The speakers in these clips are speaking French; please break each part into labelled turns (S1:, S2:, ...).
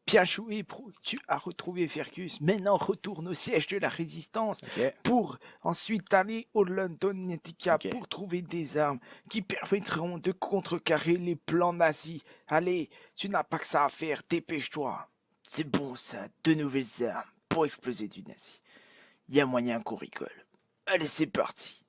S1: Bien joué, Pro. Tu as retrouvé Fergus. Maintenant, retourne au siège de la Résistance pour ensuite aller au London pour trouver des armes qui permettront de contrecarrer les plans nazis. Allez, tu n'as pas que ça à faire. Dépêche-toi. C'est bon, ça. De nouvelles armes pour exploser du nazi. Il y a moyen qu'on rigole. Allez, c'est parti.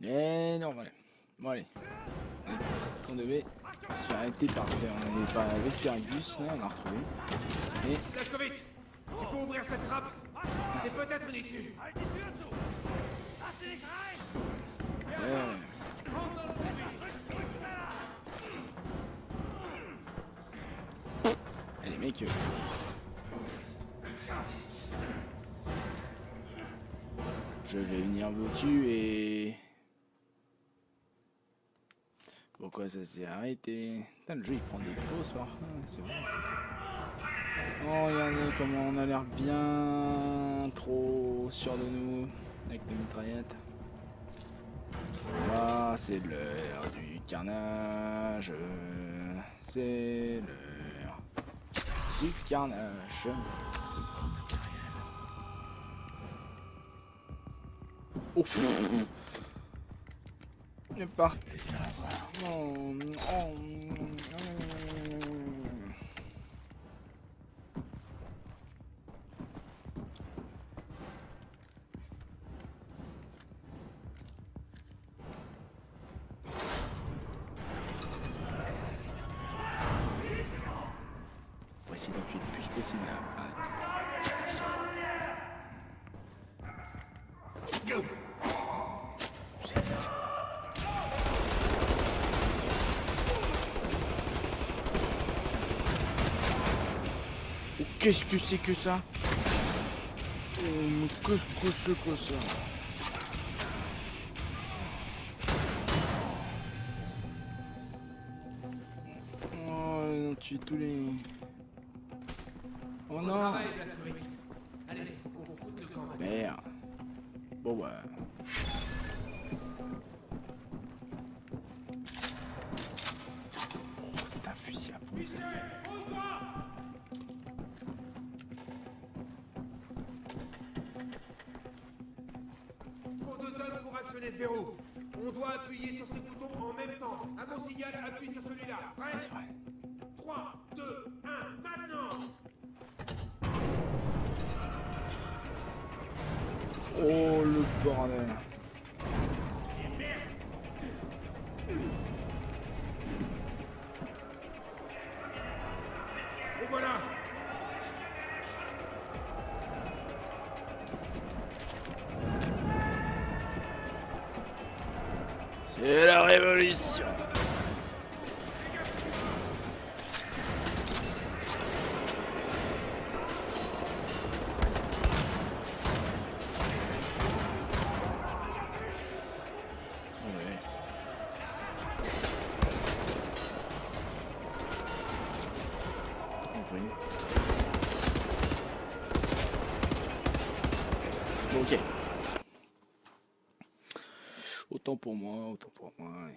S2: Et non, voilà. Bon, allez. On devait se faire arrêter par on n'est pas avec Fergus, là, on l'a retrouvé. Et...
S3: Blazkowicz, tu peux ouvrir cette trappe? C'est peut-être une issue.
S2: Allez, mec. Je vais venir vous tuer. Pourquoi ça s'est arrêté? Putain, le jeu il prend des pauses par c'est bon. Oh, regardez comment on a l'air bien trop sûr de nous avec les mitraillettes. Là, c'est l'heure du carnage. C'est l'heure du carnage. Oh, il est pas. On va essayer d'appuyer le plus possible. Go! Qu'est-ce que c'est que ça? Oh, mais qu'est-ce que c'est que ça? Oh, ils ont tué tous les... Oh non!
S3: Allez, faut qu'on foute le camp.
S2: Merde. Bon bah... Oh, c'est un fusil à pompe ça.
S3: Faut 2 hommes pour actionner ce verrou. On doit appuyer sur ces boutons en même temps. À mon signal, appuie sur celui-là. Prêt?
S2: C'est vrai.
S3: 3, 2, 1, maintenant!
S2: Oh le bordel.
S3: Et voilà!
S2: C'est la révolution. Ok. Autant pour moi, autant pour moi.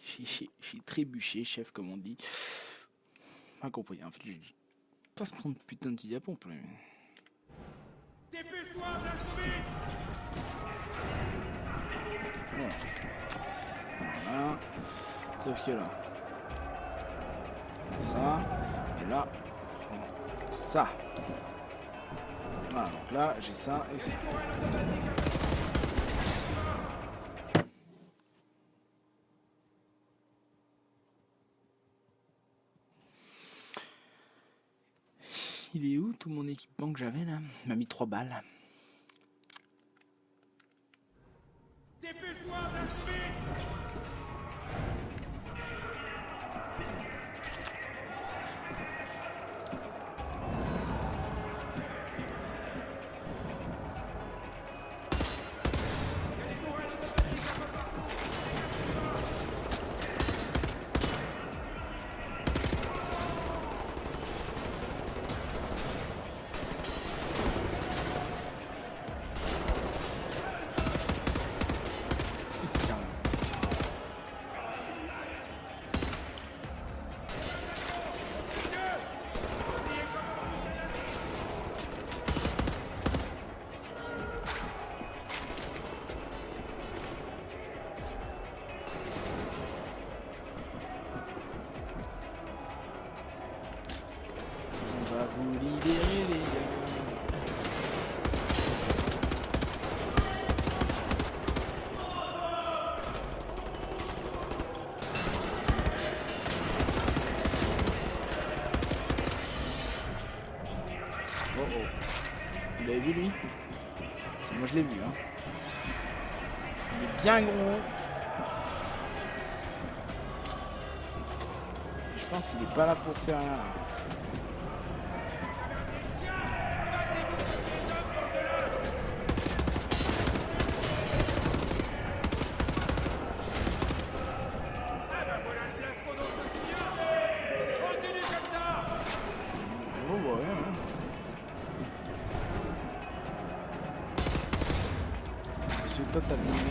S2: J'ai trébuché, chef, comme on dit. Pas compris. En fait, j'ai pas se prendre putain de petit à pompe.
S3: Dépêche-toi, Blazkowicz!
S2: Voilà. Sauf que là. Ça. Et là. Ça. Voilà, donc là, j'ai ça et c'est. Il est où tout mon équipement que j'avais là? Il m'a mis 3 balles.
S3: Dépêche-toi, Blazkowicz!
S2: je l'ai vu. Hein. Il est bien gros. Je pense qu'il est pas là pour faire rien. Toi t'as bien merde.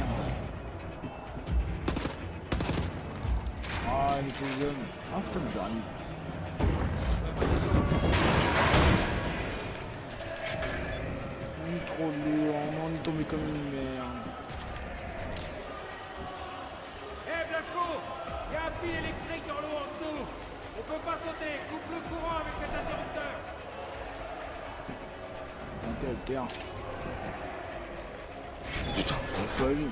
S2: Ah il était jeune. Ah putain mais j'arrive. On est trop lourd, on est tombé comme une merde.
S3: Hé Blasco, il y a un fil électrique dans l'eau en dessous. On peut pas sauter, coupe le courant avec cet interrupteur.
S2: C'est un interrupteur. Putain, t'as pas vu.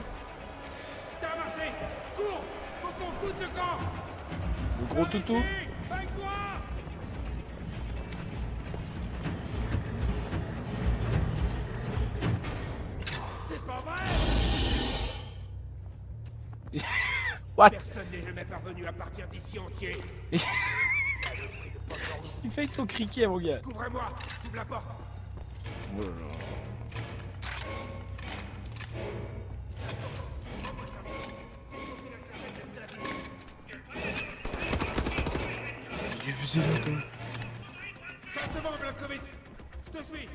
S3: Ça a marché. Cours, faut qu'on foute le camp.
S2: Le gros toutou.
S3: Bang-toi. C'est pas vrai.
S2: What?
S3: Personne n'est jamais parvenu à partir d'ici entier.
S2: Qu'est-ce qu'il fait avec ton criquet mon gars?
S3: Couvrez-moi, j'ouvre la porte.
S2: Oh là là. J'ai fusé là toi.
S3: Passe devant, Blazkowicz. Je te suis.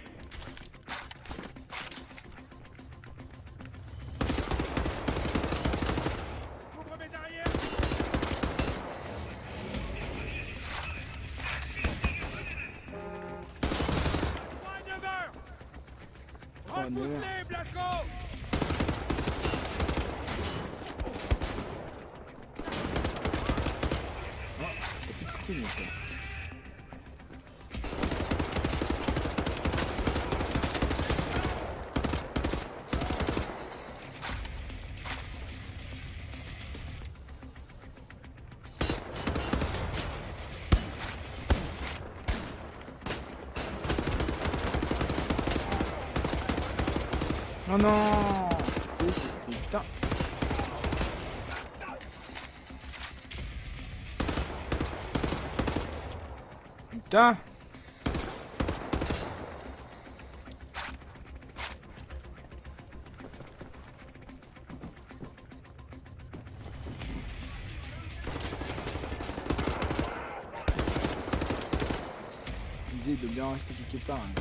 S3: Couvre mes arrières. 3 9 heures. Repousse-les, Blasco.
S2: Non non. Putain. Putain. L'idée de bien rester quelque part. Hein.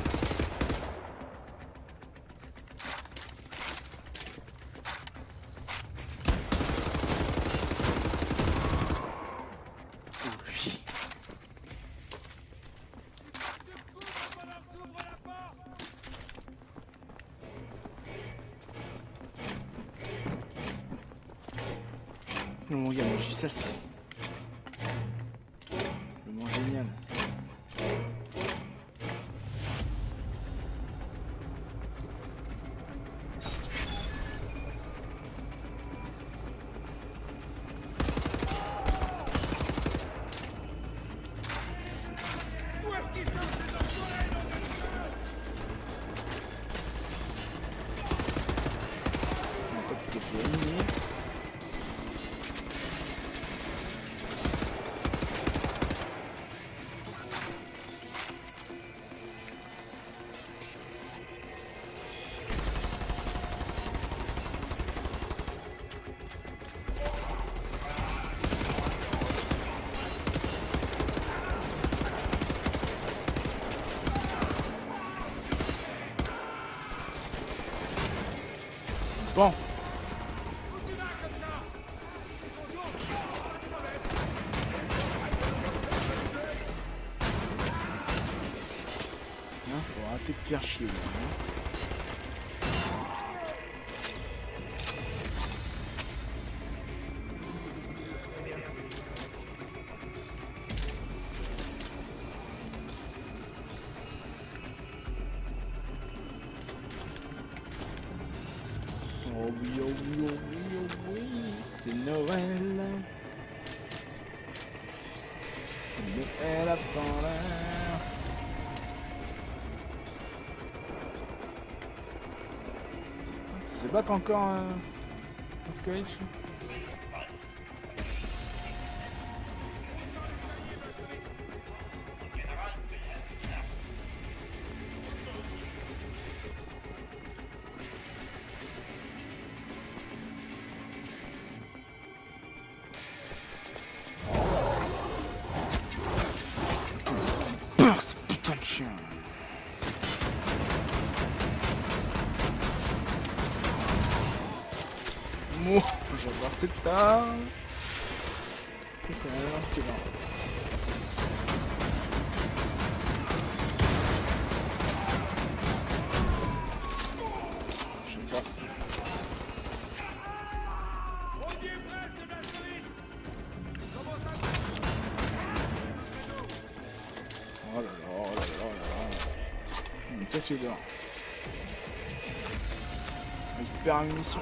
S2: Non mon gars, moi je suis ça, c'est vraiment génial. Attends, tu t'es fait éliminer. Bon. Hein, faut arrêter de faire chier. Hein. Oh oui, oh oui, oh oui, oh oui, c'est Noël. Noël avant l'heure. se battre encore, Moskowitz? Putain de chien. Moi, j'adore cette arme. C'est rien que non. J'adore ça. Oh là là, oh là là, oh là là. Qu'est-ce que dehors? Hyper munitions.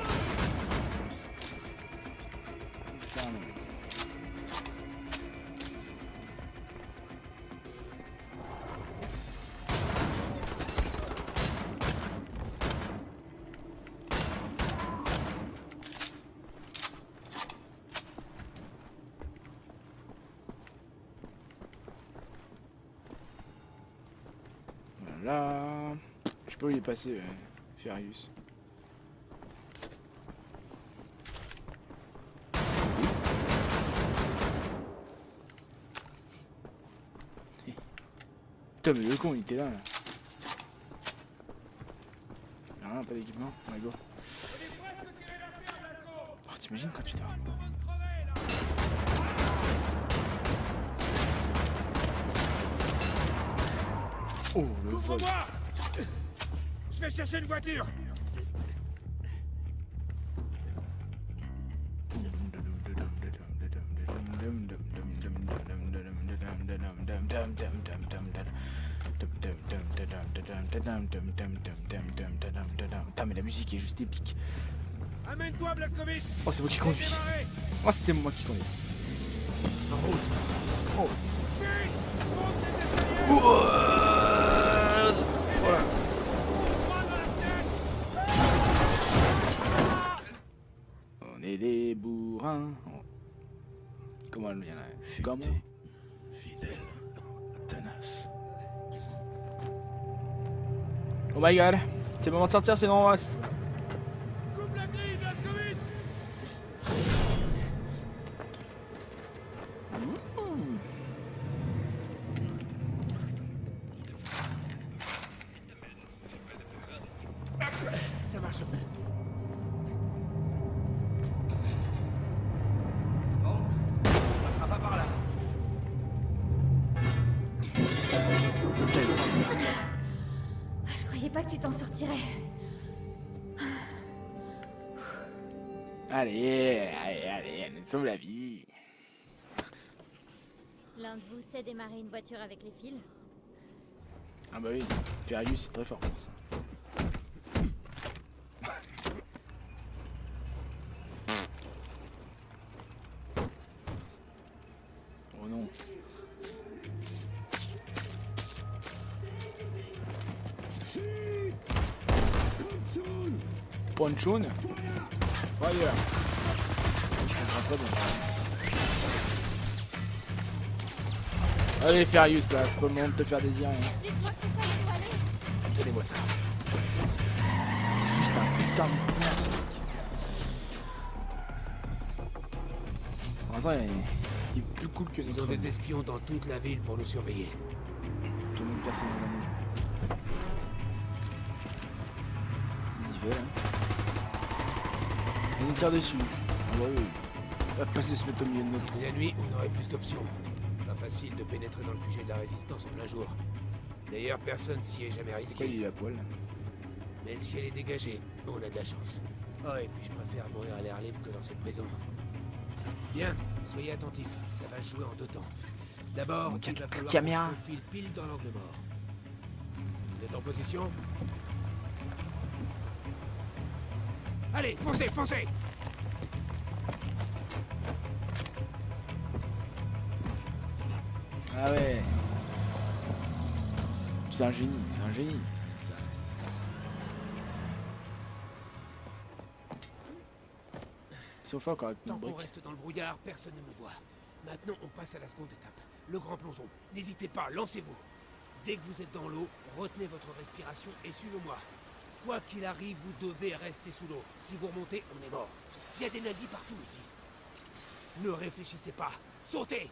S2: Voilà. Je sais pas où il est passé, Ferius. Putain, mais le con, il était là. Rien, pas d'équipement. On va go. Oh, t'imagines quand tu dors. Oh, le vol.
S3: Je vais chercher une voiture.
S2: Putain, mais la musique est juste épique.
S3: Amène-toi, Blazkowicz.
S2: Oh, c'est moi qui conduis. Oh, c'est moi qui conduis. En route. Oh. Voilà. On est des bourrins. Comment elle vient là? Comment?
S4: Fidèle, tenace.
S2: Oh my god, c'est le moment de sortir sinon on va...
S3: Coupe la grille, Blazkowicz. Ça marche. Bon, on passera pas par là.
S5: Je croyais pas que tu t'en sortirais.
S2: Allez, allez, allez, elle nous sauve la vie.
S5: L'un de vous sait démarrer une voiture avec les fils?
S2: Ah bah oui, Ferius c'est très fort pour ça. Oh non. Ponchoun. Fire. Je comprends pas bien. Allez Ferius là, c'est pas le moment de te faire désirer.
S5: Dites-moi que ça doit aller.
S3: Donnez-moi ça.
S2: C'est juste un putain de plan ce mec. Pour l'instant il est plus cool que les
S3: Ils ont
S2: autres.
S3: des espions dans toute la ville pour nous surveiller.
S2: Tout le monde personne dans le monde. Il y va là. Il nous tire dessus. Ah bah oui. Pas de se mettre au milieu de notre trou.
S3: Faisait nuit, on aurait plus d'options. Pas facile de pénétrer dans le QG de la résistance en plein jour. D'ailleurs, personne s'y est jamais
S2: Pourquoi il
S3: risqué.
S2: est à poil?
S3: Mais le ciel est dégagé, on a de la chance. Oh, et puis je préfère mourir à l'air libre que dans cette prison. Bien, soyez attentifs, ça va se jouer en deux temps. D'abord,
S2: Donc,
S3: il va falloir
S2: caméra.
S3: qu'on se faufile pile dans l'angle mort. Vous êtes en position? Allez, foncez, foncez!
S2: Ah ouais. C'est un génie, c'est un génie. Sofa encore avec
S3: Tant
S2: une
S3: qu'on
S2: brique.
S3: reste dans le brouillard, personne ne nous voit. Maintenant, on passe à la seconde étape. Le grand plongeon. N'hésitez pas, lancez-vous. Dès que vous êtes dans l'eau, retenez votre respiration et suivez-moi. Quoi qu'il arrive, vous devez rester sous l'eau. Si vous remontez, on est mort. Il y a des nazis partout ici. Ne réfléchissez pas. Sautez!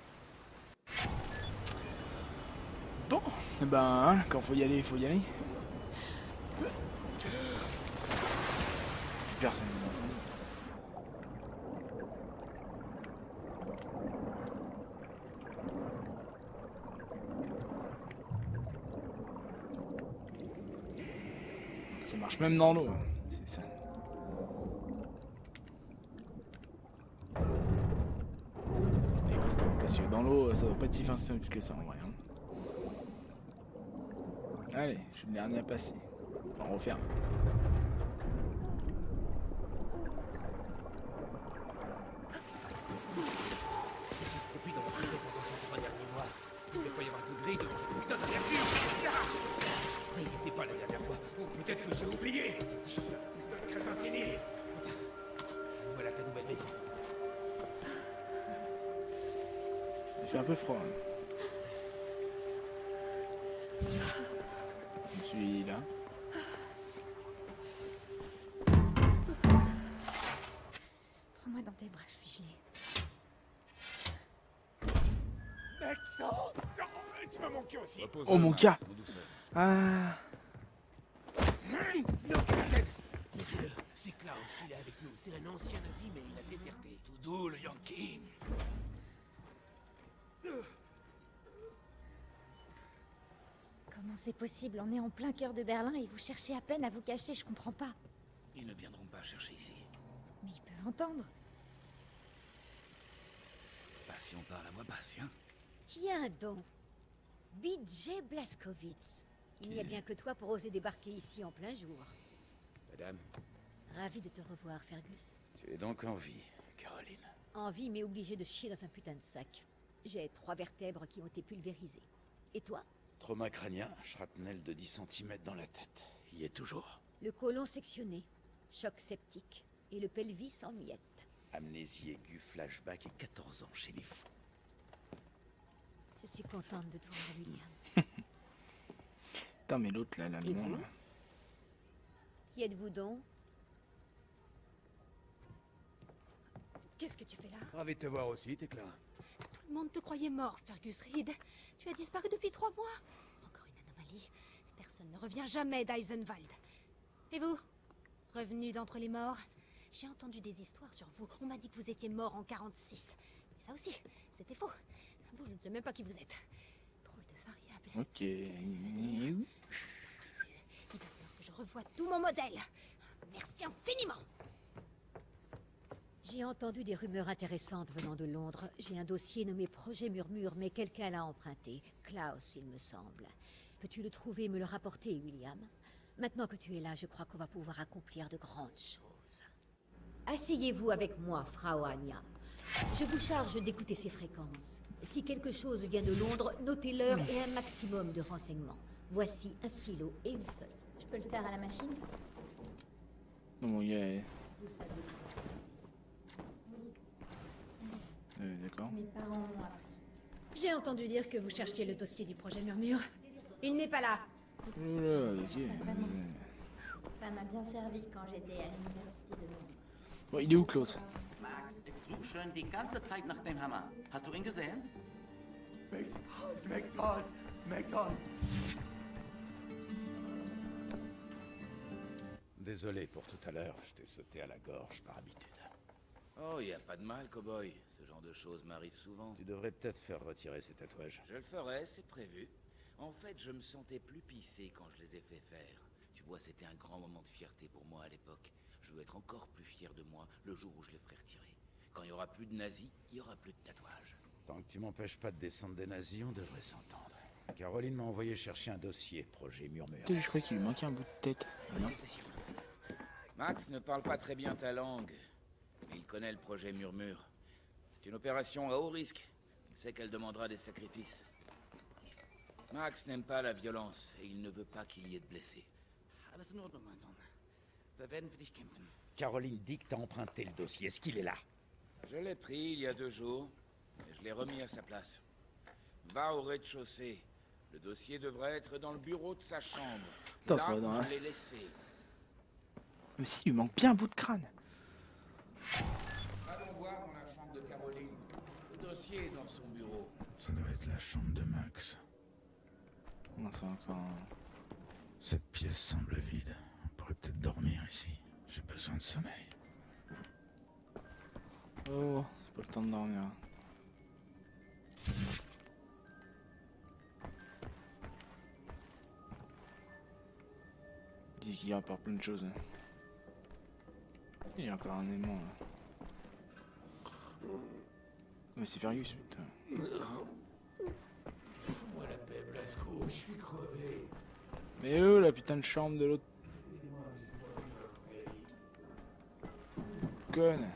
S2: Bon, eh ben, hein, quand faut y aller, il faut y aller. Personne ne m'entend. Ça marche même dans l'eau, hein. C'est ça. Et costaud, parce que dans l'eau, ça doit pas être si facile que ça en vrai. Hein. Allez, je suis le dernier à passer. On referme.
S3: Et puis dans la prison pendant ces 3 derniers mois, il ne devait pas y avoir de grille devant cette putain d'amertume. Il n'était pas la dernière fois. Ou peut-être que j'ai oublié. Putain de crétin sénile. Enfin, voilà ta nouvelle maison.
S2: Il fait un peu froid. Hein. Je suis là.
S5: Prends-moi dans tes bras, je suis gelée.
S3: Mec, ça. Tu m'as manqué aussi.
S2: Oh mon gars. Ah.
S3: Non, capitaine. C'est Klaus, il est avec nous. C'est un ancien nazi, mais il a déserté.
S4: Tout doux, le Yankee.
S5: Comment c'est possible? On est en plein cœur de Berlin et vous cherchez à peine à vous cacher, je comprends pas.
S4: Ils ne viendront pas chercher ici.
S5: Mais ils peuvent entendre.
S4: Pas si on parle à voix basse, hein.
S6: Tiens donc, BJ Blazkowicz. Il n'y a bien que toi pour oser débarquer ici en plein jour.
S3: Madame,
S6: Ravi de te revoir, Fergus.
S3: tu es donc en vie, Caroline.
S6: En vie, mais obligé de chier dans un putain de sac. J'ai 3 vertèbres qui ont été pulvérisées. Et toi?
S4: Trauma crânien, shrapnel de 10 cm dans la tête. Y est toujours.
S6: Le côlon sectionné, choc septique, et le pelvis en miettes.
S4: Amnésie aiguë, flashback et 14 ans chez les fous.
S6: Je suis contente de te voir, William.
S2: Putain, mais l'autre là, l'allemand
S6: vous
S2: là.
S6: Qui êtes-vous donc?
S7: Qu'est-ce que tu fais là?
S3: Ravi de te voir aussi, Tekla.
S7: Tout le monde te croyait mort, Fergus Reed. Tu as disparu depuis 3 mois. Encore une anomalie. Personne ne revient jamais d'Eisenwald. Et vous? Revenu d'entre les morts? J'ai entendu des histoires sur vous. On m'a dit que vous étiez mort en 46. Mais ça aussi, c'était faux. Vous, je ne sais même pas qui vous êtes. Drôle de variable.
S2: Ok.
S7: Qu'est-ce que ça veut dire? Il va falloir que je revoie tout mon modèle. Merci infiniment.
S6: J'ai entendu des rumeurs intéressantes venant de Londres. J'ai un dossier nommé Projet Murmure, mais quelqu'un l'a emprunté. Klaus, il me semble. Peux-tu le trouver et me le rapporter, William? Maintenant que tu es là, je crois qu'on va pouvoir accomplir de grandes choses. Asseyez-vous avec moi, Frau Anya. Je vous charge d'écouter ces fréquences. Si quelque chose vient de Londres, notez l'heure et un maximum de renseignements. Voici un stylo et une feuille.
S5: Je peux le faire à la machine?
S2: Non, mon gars.
S6: Vous savez.
S2: D'accord.
S5: Mes parents m'ont appris.
S7: J'ai entendu dire que vous cherchiez le dossier du projet Murmure. Il n'est pas là.
S2: Oula, ok.
S5: Ça m'a bien servi quand j'étais à l'université de Londres.
S2: Bon, il est où, Klaus?
S8: Max, er sucht schon die ganze Zeit nach dem Hammer. Hast du ihn gesehen?
S4: Désolé pour tout à l'heure, je t'ai sauté à la gorge par habitude.
S9: Oh, y a pas de mal, cow-boy. Ce genre de choses m'arrive souvent.
S4: Tu devrais peut-être faire retirer ces tatouages.
S9: Je le ferai, c'est prévu. En fait, je me sentais plus pissé quand je les ai fait faire. Tu vois, c'était un grand moment de fierté pour moi à l'époque. Je veux être encore plus fier de moi le jour où je les ferai retirer. Quand il y aura plus de nazis, il y aura plus de tatouages.
S4: Tant que tu m'empêches pas de descendre des nazis, on devrait s'entendre. Caroline m'a envoyé chercher un dossier, Projet Murmure.
S2: Putain, je croyais qu'il lui manquait un bout de tête. Ah non.
S9: Max ne parle pas très bien ta langue, mais il connaît le projet Murmure. C'est une opération à haut risque. Il sait qu'elle demandera des sacrifices. Max n'aime pas la violence et il ne veut pas qu'il y ait de blessés.
S8: Alles in Ordnung, mein Sohn. Wir werden für dich kämpfen.
S4: Caroline dit que t'as emprunté le dossier. Est-ce qu'il est là?
S9: Je l'ai pris il y a 2 jours et je l'ai remis à sa place. Va au rez-de-chaussée. Le dossier devrait être dans le bureau de sa chambre.
S2: Attends,
S9: Là
S2: c'est pas
S9: où
S2: dans,
S9: je l'ai laissé.
S2: Mais si, il lui manque bien un bout de crâne.
S9: Allons voir dans la chambre de Caroline. Le dossier est dans son bureau.
S4: Ça doit être la chambre de Max.
S2: Non, c'est encore...
S4: Cette pièce semble vide. On pourrait peut-être dormir ici. J'ai besoin de sommeil.
S2: Oh, c'est pas le temps de dormir. Il dit qu'il y a encore plein de choses. Hein. Il y a encore un aimant là. Mais c'est Fergus, putain.
S3: Fous-moi la paix, Blasco, je suis crevé.
S2: Mais oh, la putain de chambre de l'autre. Conne.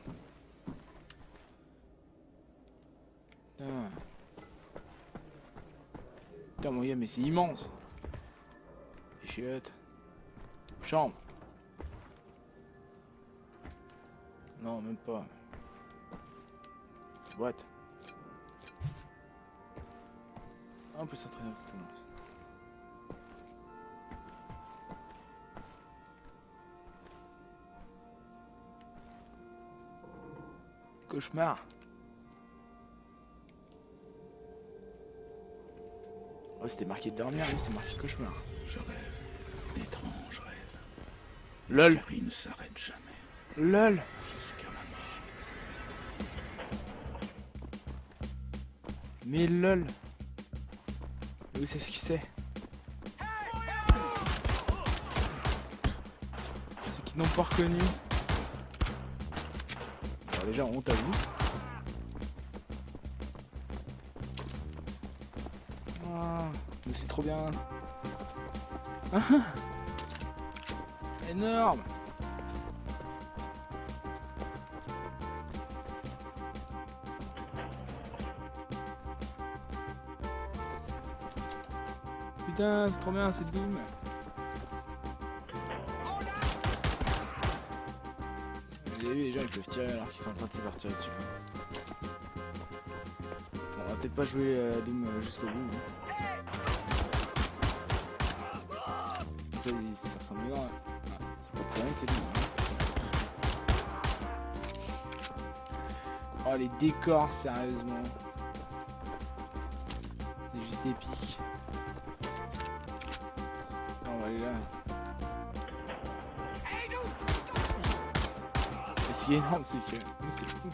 S2: Putain. Putain, mon gars, mais c'est immense. Les chiottes. Chambre. Non, même pas. Boîte. Ah, on peut s'entraîner un peu. Cauchemar. Oh, c'était marqué dormir, oui, c'était marqué cauchemar.
S4: Je rêve. D'étranges rêves.
S2: LOL.
S4: La vie ne s'arrête jamais.
S2: LOL.
S4: Jusqu'à ma mort.
S2: Mais LOL. Où c'est ce que c'est? Ceux qui n'ont pas reconnu. Alors déjà, honte à vous. Ah, mais c'est trop bien. Énorme. Putain, c'est trop bien, c'est Doom. Vous avez vu, les gens ils peuvent tirer alors qu'ils sont en train de se faire tirer dessus. Bon, on va peut-être pas jouer à Doom jusqu'au bout. Ça, ça ressemble bien. Ah, c'est pas très bien, c'est Doom. Hein. Oh, les décors, sérieusement. C'est juste épique. On va aller là. Et ce qui est énorme, c'est que... Oh, c'est fou.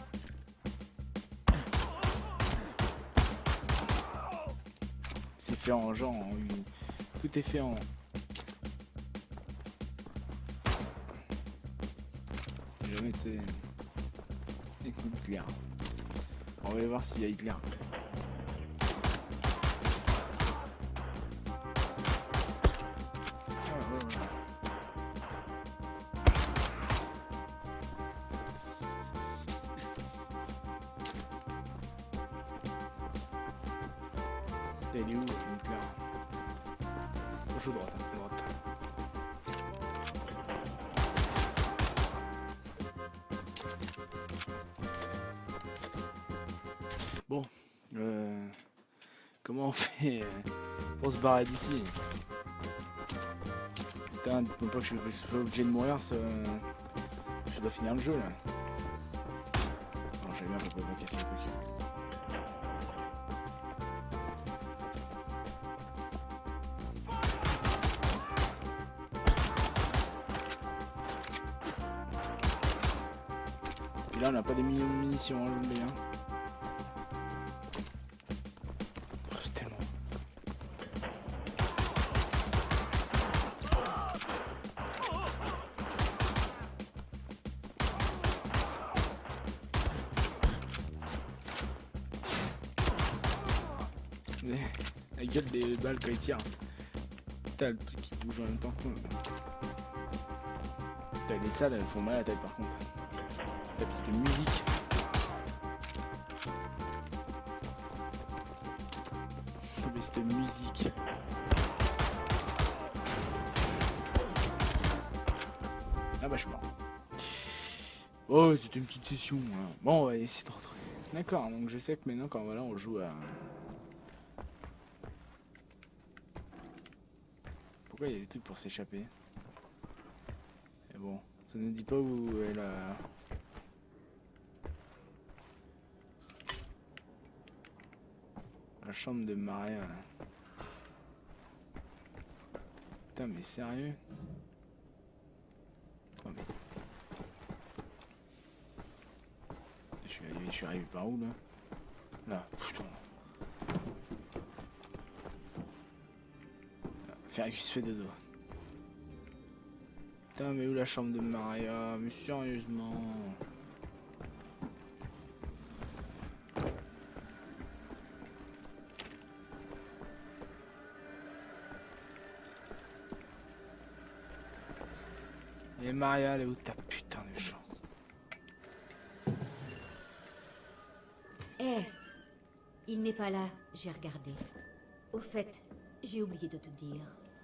S2: C'est fait en genre, en... tout est fait en... J'ai jamais été... Écoute, Hitler. On va aller voir s'il y a Hitler. Elle est où, Hitler? Gauche ou droite, hein, droite. Bon, comment on fait pour se barrer d'ici? Putain, dites-moi pas que je suis obligé de mourir, je dois finir le jeu là. Non, j'avais bien pour pas casser le truc. Et là, on n'a pas des millions de munitions, hein, l'oublie, hein. Oh, c'est tellement... La gueule des balles quand il tire. Putain, le truc qui bouge en même temps que moi. Putain, les salles, elles font mal à la tête par contre. La piste de musique. La piste de musique. Ah bah je suis mort. Oh, c'était une petite session. Hein. Bon, on va essayer de retrouver. D'accord, donc je sais que maintenant, quand voilà, on joue à... Pourquoi il y a des trucs pour s'échapper? Mais bon, ça ne dit pas où est la chambre de Maria, là. Putain, mais sérieux? Oh, mais... Je suis arrivé par où, là? Là, putain. Fergus fait dodo. Putain, mais où la chambre de Maria? Mais sérieusement. Et Maria, elle est où ta putain de chambre?
S6: Eh, il n'est pas là, j'ai regardé. Au fait, j'ai oublié de te dire.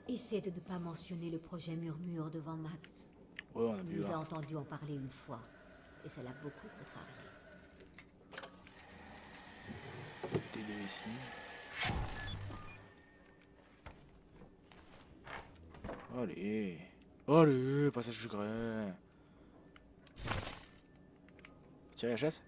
S6: Essaie de ne pas mentionner le projet Murmure devant Max.
S2: Ouais, on a
S6: Il
S2: pu
S6: nous a
S2: voir.
S6: entendu en parler une fois, et ça l'a beaucoup contrarié.
S2: T'es deux ici. Allez. Allez, passage secret. Tu as la chasse?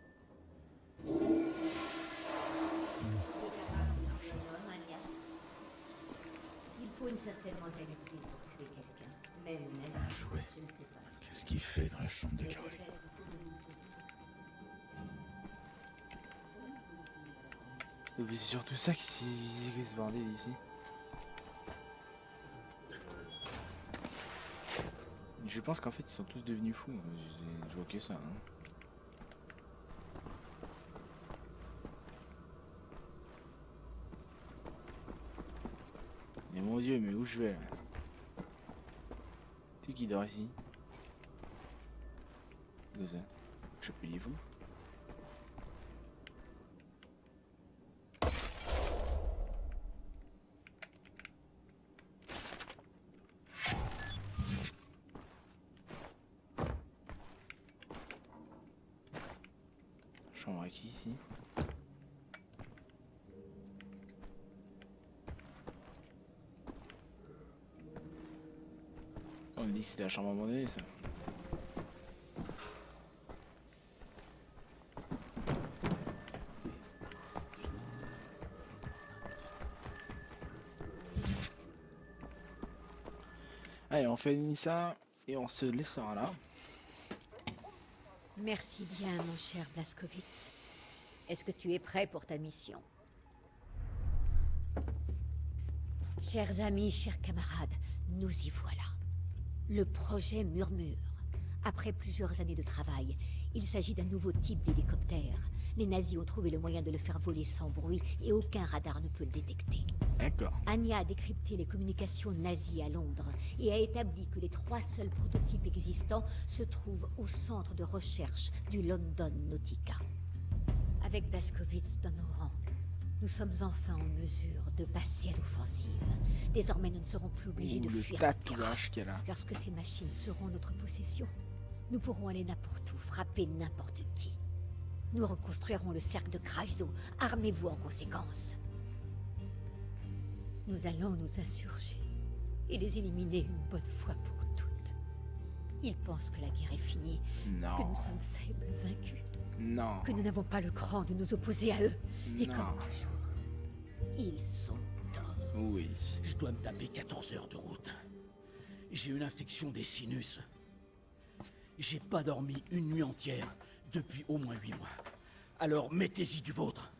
S6: Il faut une certaine mentalité pour tuer quelqu'un, même nazi.
S4: Bien joué.
S6: Je ne sais pas.
S4: Qu'est-ce qu'il fait dans la chambre de Caroline?
S2: Et puis c'est surtout ça qui se bordel ici. Je pense qu'en fait ils sont tous devenus fous. Je vois que ça. Hein. Mais mon dieu, mais où je vais là? C'est qui dort ici? Où ça? Je sais plus, il est fou. Chambre à qui ici? On me dit que c'était la chambre à mon donné, ça. Allez, on finit ça et on se laissera là.
S6: Merci bien, mon cher Blazkowicz. Est-ce que tu es prêt pour ta mission? Chers amis, chers camarades, nous y voilà. Le projet Murmure. Après plusieurs années de travail, il s'agit d'un nouveau type d'hélicoptère. Les nazis ont trouvé le moyen de le faire voler sans bruit et aucun radar ne peut le détecter.
S2: D'accord.
S6: Anya a décrypté les communications nazies à Londres et a établi que les 3 seuls prototypes existants se trouvent au centre de recherche du London Nautica. Avec Blazkowicz dans nos rangs, nous sommes enfin en mesure de passer à l'offensive. Désormais, nous ne serons plus obligés de
S2: Le
S6: fuir la terre.
S2: tatouage qu'elle a.
S6: Lorsque ces machines seront en notre possession, nous pourrons aller n'importe où, frapper n'importe qui. Nous reconstruirons le cercle de Kreisau. Armez-vous en conséquence. Nous allons nous insurger et les éliminer une bonne fois pour toutes. Ils pensent que la guerre est finie,
S2: Non.
S6: que nous sommes faibles, vaincus,
S2: Non.
S6: que nous n'avons pas le cran de nous opposer à eux. Et
S2: Non.
S6: comme toujours, ils sont torts.
S2: Oui.
S3: Je dois me taper 14 heures de route. J'ai une infection des sinus. J'ai pas dormi une nuit entière depuis au moins 8 mois. Alors mettez-y du vôtre.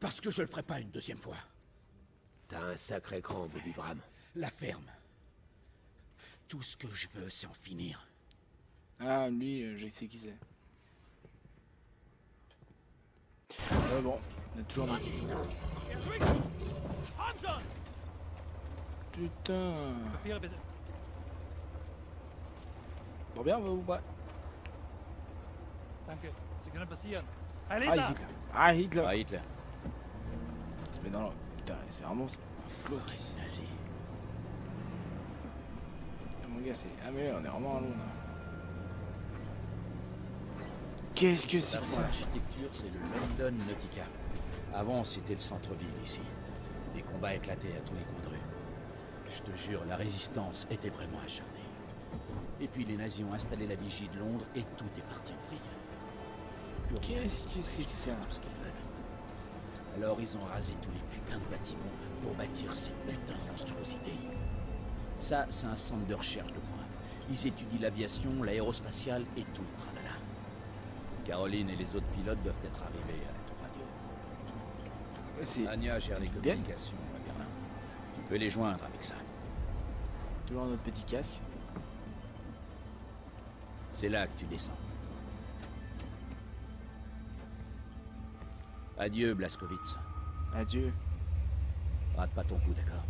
S3: Parce que je le ferai pas une deuxième fois.
S10: T'as un sacré cran, Bobby Bram.
S3: La ferme. Tout ce que je veux, c'est en finir.
S2: Ah, lui, je sais qui c'est. Bon, on a toujours marqué. Putain. Bon bien, ou pas?
S11: Danke. Sie können passieren.
S2: Ah,
S11: Heil Hitler!
S2: Hitler. Ah, Hitler.
S10: Ah, Hitler.
S2: Mais non, putain, c'est vraiment flou.
S10: Vas-y.
S2: Mon gars, c'est... Ah mais on est vraiment à Londres.
S1: Qu'est-ce que c'est que ça?
S4: L'architecture, c'est le London Nautica. Avant, c'était le centre-ville ici. Les combats éclataient à tous les coins de rue. Je te jure, la résistance était vraiment acharnée. Et puis les nazis ont installé la vigie de Londres et tout est parti en vrille.
S1: Qu'est-ce que c'est que ça?
S4: Tout ce qu'ils veulent. Alors ils ont rasé tous les putains de bâtiments pour bâtir ces putains de monstruosités. Ça, c'est un centre de recherche de pointe. Ils étudient l'aviation, l'aérospatiale et tout le tralala. Caroline et les autres pilotes doivent être arrivés à la tour radio. Anya gère les communications à Berlin. Tu peux les joindre avec ça.
S1: Toujours notre petit casque.
S4: C'est là que tu descends. Adieu, Blaskowitz.
S1: Adieu.
S4: Rate pas ton coup, d'accord?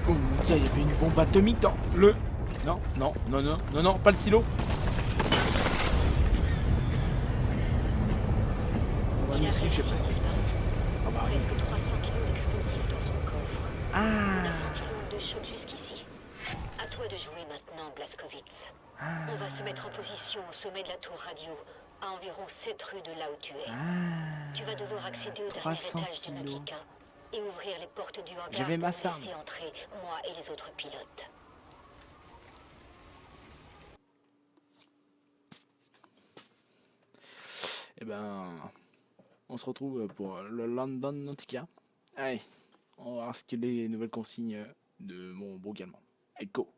S1: Oh mon dieu, il y avait une bombe atomique dans le... Non, non, non, non, non, non, pas le silo. On va ici, je sais pas. Ah bah oui. Ah.
S6: De choc jusqu'ici. À toi de jouer maintenant, Blaskowitz. On va se mettre en position au sommet de la tour radio, à environ 7 rues de là où tu es. Tu vas devoir accéder au dernier étage du Nautica et ouvrir les portes du hangar
S1: J'avais ma
S6: pour
S1: arme.
S6: laisser entrer moi et les autres pilotes.
S1: Eh ben, on se retrouve pour le London Nautica. Allez, on va voir ce que les nouvelles consignes de mon beau gamin. Allez, go!